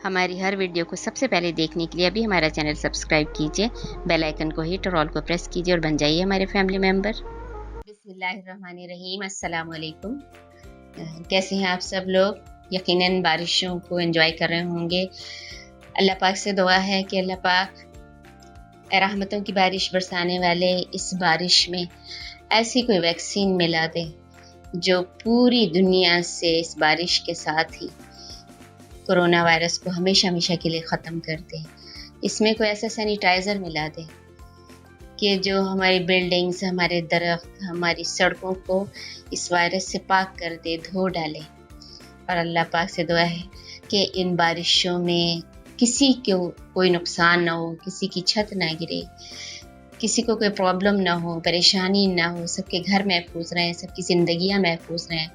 हमारी हर वीडियो को सबसे पहले देखने के लिए अभी हमारा चैनल सब्सक्राइब कीजिए, बेल आइकन को हिट और ऑल को प्रेस कीजिए और बन जाइए हमारे फैमिली मेंबर। बिस्मिल्लाहिर्रहमानिर्रहीम, अस्सलाम वालेकुम। कैसे हैं आप सब लोग? यकीनन बारिशों को एंजॉय कर रहे होंगे। अल्लाह पाक से दुआ है कि अल्लाह पाक रहमतों की बारिश बरसाने वाले इस बारिश में ऐसी कोई वैक्सीन मिला दे जो पूरी दुनिया से इस बारिश के साथ ही कोरोना वायरस को हमेशा हमेशा के लिए ख़त्म कर दे। इसमें कोई ऐसा सैनिटाइज़र मिला दे कि जो हमारी बिल्डिंग्स, हमारे दरख्त, हमारी सड़कों को इस वायरस से पाक कर दे, धो डाले। और अल्लाह पाक से दुआ है कि इन बारिशों में किसी को कोई नुकसान ना हो, किसी की छत ना गिरे, किसी को कोई प्रॉब्लम ना हो, परेशानी ना हो, सबके घर महफूज रहें, सबकी ज़िंदगियाँ महफूज रहें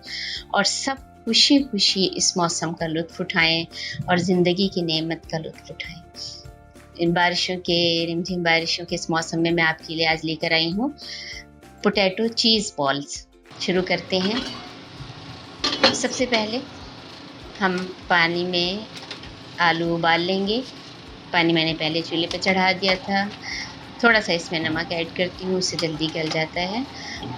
और सब खुशी खुशी इस मौसम का लुत्फ़ उठाएं और ज़िंदगी की नेमत का लुत्फ़ उठाएं। इन बारिशों के रिमझिम बारिशों के इस मौसम में मैं आपके लिए आज लेकर आई हूँ पोटैटो चीज़ बॉल्स। शुरू करते हैं। सबसे पहले हम पानी में आलू उबाल लेंगे। पानी मैंने पहले चूल्हे पर चढ़ा दिया था। थोड़ा सा इसमें नमक ऐड करती हूँ, उससे जल्दी गल जाता है।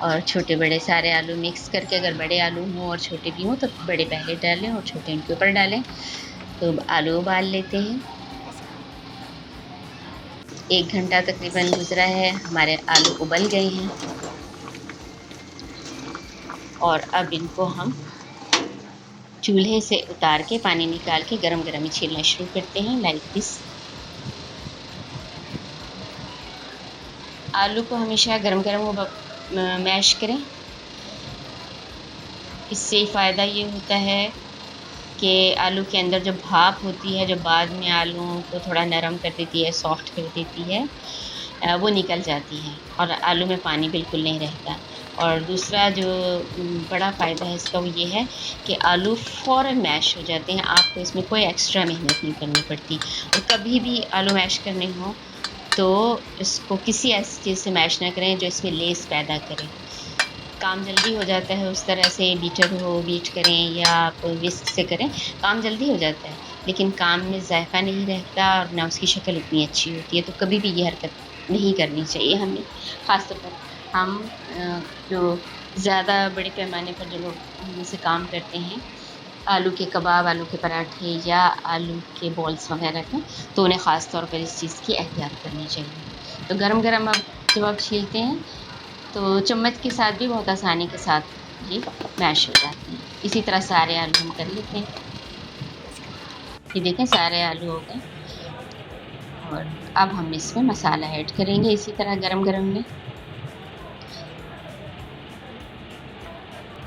और छोटे बड़े सारे आलू मिक्स करके, अगर बड़े आलू हों और छोटे भी हों तो बड़े पहले डालें और छोटे उनके ऊपर डालें। तो आलू उबाल लेते हैं। 1 घंटा तकरीबन गुजरा है, हमारे आलू उबल गए हैं और अब इनको हम चूल्हे से उतार के पानी निकाल के गरम गरम ही छीलना शुरू करते हैं, लाइक दिस। आलू को हमेशा गरम गरम मैश करें। इससे फ़ायदा ये होता है कि आलू के अंदर जो भाप होती है, जो बाद में आलूओं को थोड़ा नरम कर देती है, सॉफ्ट कर देती है, वो निकल जाती है और आलू में पानी बिल्कुल नहीं रहता। और दूसरा जो बड़ा फ़ायदा है इसका वो ये है कि आलू फ़ौरन मैश हो जाते हैं, आपको इसमें कोई एक्स्ट्रा मेहनत नहीं करनी पड़ती। और कभी भी आलू मैश करने हो तो इसको किसी ऐसी चीज़ से मैश ना करें जो इसमें लेस पैदा करे। काम जल्दी हो जाता है, उस तरह से बीट करें या आप विस्क से करें, काम जल्दी हो जाता है, लेकिन काम में जायका नहीं रहता और ना उसकी शक्ल उतनी अच्छी होती है। तो कभी भी ये हरकत नहीं करनी चाहिए हमें। ख़ास तौर पर हम जो ज़्यादा बड़े पैमाने पर जो लोग हमसे काम करते हैं, आलू के कबाब, आलू के पराठे या आलू के बॉल्स वगैरह के, तो उन्हें ख़ास तौर पर इस चीज़ की एहतियात करनी चाहिए। तो गरम गरम अब जब आप छीलते हैं तो चम्मच के साथ भी बहुत आसानी के साथ ये मैश हो जाती है। इसी तरह सारे आलू हम कर लेते हैं। ये देखें सारे आलू हो गए और अब हम इसमें मसाला ऐड करेंगे इसी तरह गरम गरम में।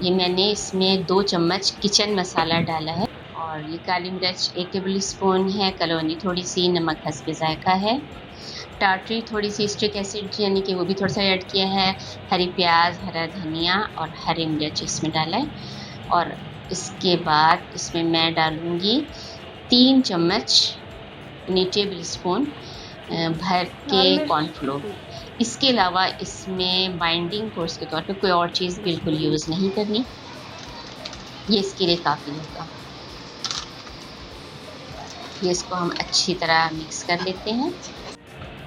ये मैंने इसमें 2 चम्मच किचन मसाला डाला है और ये काली मिर्च 1 टेबल स्पून है, कलौंजी थोड़ी सी, नमक हस्बे ज़ायका है, टाटरी थोड़ी सी, स्टिक एसिड यानी कि वो भी थोड़ा सा ऐड किया है, हरी प्याज, हरा धनिया और हरी मिर्च इसमें डाला है। और इसके बाद इसमें मैं डालूँगी 3 चम्मच टेबल स्पून भर के कॉर्नफ्लोर। इसके अलावा इसमें बाइंडिंग फोर्स के तौर पे कोई और चीज़ बिल्कुल यूज़ नहीं करनी, ये इसके लिए काफ़ी होगा। ये इसको हम अच्छी तरह मिक्स कर लेते हैं।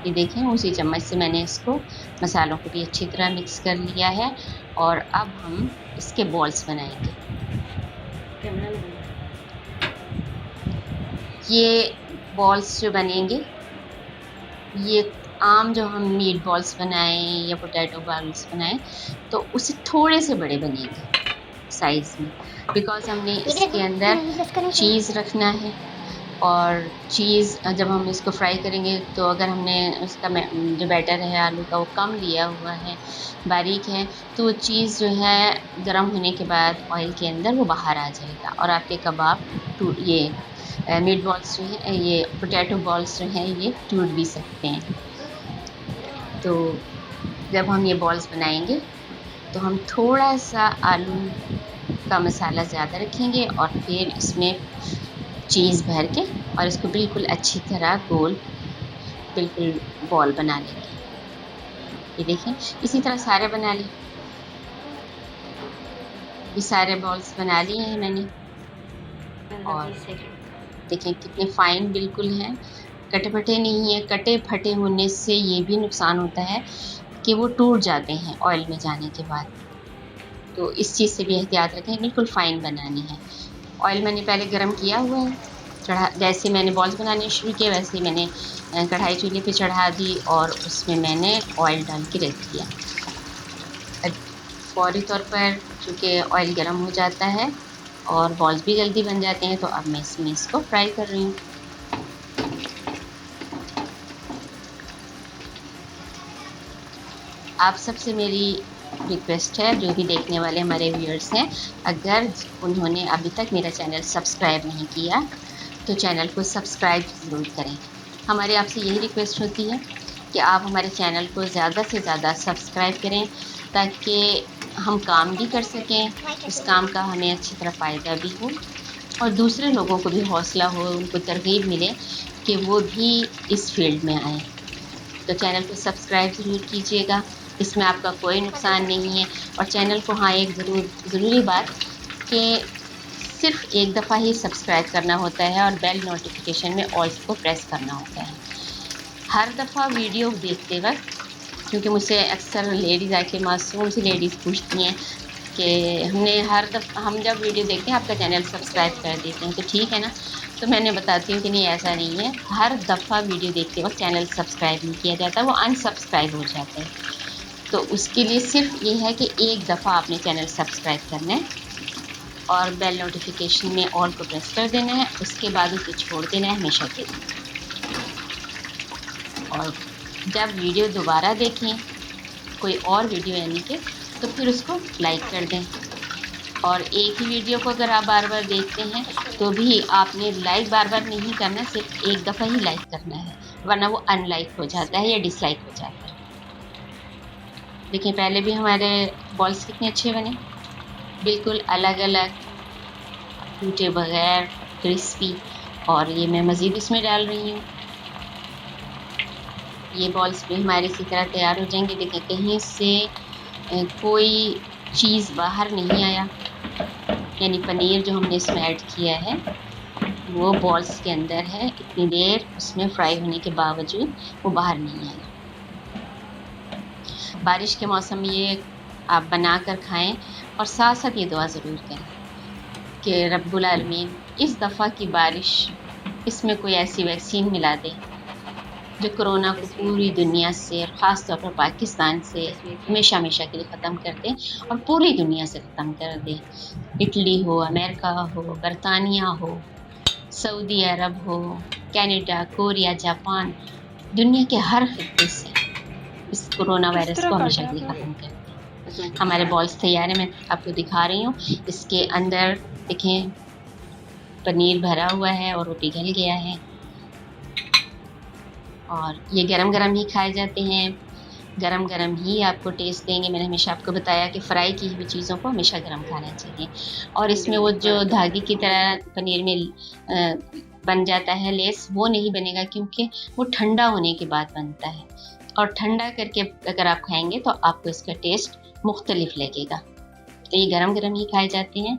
ये देखें उसी चम्मच से मैंने इसको मसालों को भी अच्छी तरह मिक्स कर लिया है और अब हम इसके बॉल्स बनाएंगे। ये बॉल्स जो बनेंगे, ये आम जो हम मीट बॉल्स बनाएं या पोटैटो बॉल्स बनाएं तो उससे थोड़े से बड़े बनेंगे साइज़ में, बिकॉज़ हमने इसके अंदर चीज़ रखना है। और चीज़ जब हम इसको फ्राई करेंगे तो अगर हमने उसका जो बैटर है आलू का वो कम लिया हुआ है, बारीक है, तो वो चीज़ जो है गर्म होने के बाद ऑयल के अंदर वो बाहर आ जाएगा और आपके कबाब ये मीट बॉल्स जो है, ये पोटैटो बॉल्स जो हैं, ये टूट भी सकते हैं। तो जब हम ये बॉल्स बनाएंगे तो हम थोड़ा सा आलू का मसाला ज़्यादा रखेंगे और फिर इसमें चीज़ भर के और इसको बिल्कुल अच्छी तरह गोल बिल्कुल बॉल बना लेंगे। ये देखें इसी तरह सारे बना लें। ये सारे बॉल्स बना लिए हैं मैंने और देखें कितने फाइन बिल्कुल हैं, कटे फटे नहीं है। कटे फटे होने से ये भी नुकसान होता है कि वो टूट जाते हैं ऑयल में जाने के बाद, तो इस चीज़ से भी एहतियात रखें। बिल्कुल फ़ाइन बनानी है। ऑयल मैंने पहले गरम किया हुआ है, जैसे मैंने बॉल्स बनाने शुरू किए वैसे ही मैंने कढ़ाई चूल्हे पे चढ़ा दी और उसमें मैंने ऑयल डाल के रख दिया। अब फौरी तौर पर चूँकि ऑयल गरम हो जाता है और बॉल्स भी जल्दी बन जाते हैं, तो अब मैं इसमें इसको फ्राई कर रही हूँ। आप सबसे मेरी रिक्वेस्ट है, जो भी देखने वाले हमारे व्यूअर्स हैं, अगर उन्होंने अभी तक मेरा चैनल सब्सक्राइब नहीं किया तो चैनल को सब्सक्राइब ज़रूर करें। हमारी आपसे यही रिक्वेस्ट होती है कि आप हमारे चैनल को ज़्यादा से ज़्यादा सब्सक्राइब करें ताकि हम काम भी कर सकें, उस काम का हमें अच्छी तरह फ़ायदा भी हो और दूसरे लोगों को भी हौसला हो, उनको तरग़ीब मिले कि वो भी इस फील्ड में आएँ। तो चैनल को सब्सक्राइब ज़रूर कीजिएगा, इसमें आपका कोई नुकसान नहीं है। और चैनल को हाँ, एक ज़रूरी बात कि सिर्फ़ एक दफ़ा ही सब्सक्राइब करना होता है और बेल नोटिफिकेशन में ऑल को प्रेस करना होता है। हर दफ़ा वीडियो देखते वक्त, क्योंकि मुझसे अक्सर लेडीज़ आके मासूम सी लेडीज़ पूछती हैं कि हम जब वीडियो देखते हैं आपका चैनल सब्सक्राइब कर देते हैं, तो ठीक है ना? तो मैंने बताती हूँ कि नहीं, ऐसा नहीं है। हर दफ़ा वीडियो देखते वक्त चैनल सब्सक्राइब नहीं किया जाता, वो अनसब्सक्राइब हो जाता है। तो उसके लिए सिर्फ़ ये है कि एक दफ़ा आपने चैनल सब्सक्राइब करना है और बेल नोटिफिकेशन में ऑल को प्रेस कर देना है, उसके बाद उसे छोड़ देना है हमेशा के लिए। और जब वीडियो दोबारा देखें, कोई और वीडियो यानी कि, तो फिर उसको लाइक कर दें। और एक ही वीडियो को अगर आप बार-बार देखते हैं तो भी आपने लाइक बार-बार नहीं करना, सिर्फ़ एक दफ़ा ही लाइक करना है, वरना वो अनलाइक हो जाता है या डिसलाइक हो जाता है। देखिए पहले भी हमारे बॉल्स कितने अच्छे बने, बिल्कुल अलग-अलग, टूटे बगैर, क्रिस्पी। और ये मैं मज़ीद इसमें डाल रही हूँ। ये बॉल्स भी हमारे इसी तरह तैयार हो जाएंगे। देखिए कहीं से कोई चीज़ बाहर नहीं आया, यानी पनीर जो हमने इसमें ऐड किया है वो बॉल्स के अंदर है। इतनी देर उसमें फ्राई होने के बावजूद वो बाहर नहीं आया। बारिश के मौसम में ये आप बनाकर खाएं और साथ साथ ये दुआ ज़रूर करें कि रब्बुल आलमीन इस दफ़ा की बारिश, इसमें कोई ऐसी वैक्सीन मिला दे जो कोरोना को पूरी दुनिया से और ख़ास तौर पर पाकिस्तान से हमेशा हमेशा के लिए ख़त्म कर दें और पूरी दुनिया से ख़त्म कर दें। इटली हो, अमेरिका हो, बरतानिया हो, सऊदी अरब हो, कनाडा, कोरिया, जापान, दुनिया के हर खित्ते से इस कोरोना वायरस को हमेशा के लिए ख़त्म कर दें। हमारे बॉल्स तैयार हैं, मैं आपको दिखा रही हूँ। इसके अंदर देखें पनीर भरा हुआ है और वो पिघल गया है। और ये गरम-गरम ही खाए जाते हैं, गरम-गरम ही आपको टेस्ट देंगे। मैंने हमेशा आपको बताया कि फ्राई की हुई चीज़ों को हमेशा गरम खाना चाहिए। और इसमें वो जो धागे की तरह पनीर में बन जाता है लेस, वो नहीं बनेगा क्योंकि वो ठंडा होने के बाद बनता है। और ठंडा करके अगर आप खाएँगे तो आपको इसका टेस्ट मुख्तलिफ लगेगा। तो ये गरम-गरम ही खाए जाते हैं।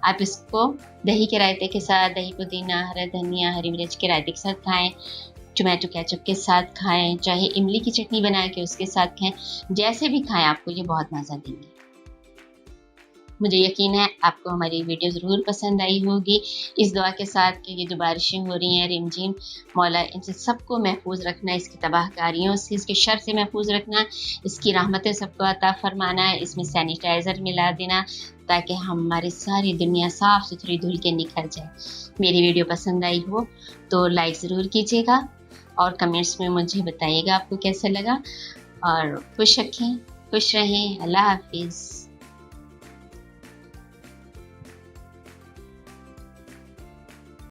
आप इसको दही के रायते के साथ, दही पुदीना, हरा धनिया, हरी मिर्च के रायते के साथ खाएँ, टोमेटो केचप के साथ खाएँ, चाहे इमली की चटनी बना के उसके साथ खाएँ, जैसे भी खाएँ आपको ये बहुत मज़ा देंगे। मुझे यकीन है आपको हमारी वीडियो ज़रूर पसंद आई होगी, इस दुआ के साथ कि ये जो बारिशें हो रही हैं रिमझिम, मौला इनसे सबको महफूज रखना, इसकी तबाहकारियों से, इसके शर से महफूज रखना, इसकी रहमतें सबको अता फरमाना, इसमें सैनिटाइज़र मिला देना ताकि हमारी सारी दुनिया साफ़ सुथरी धुल के निखर जाए। मेरी वीडियो पसंद आई हो तो लाइक ज़रूर कीजिएगा और कमेंट्स में मुझे बताइएगा आपको कैसा लगा। और खुश रहें, अल्लाह हाफ़िज़।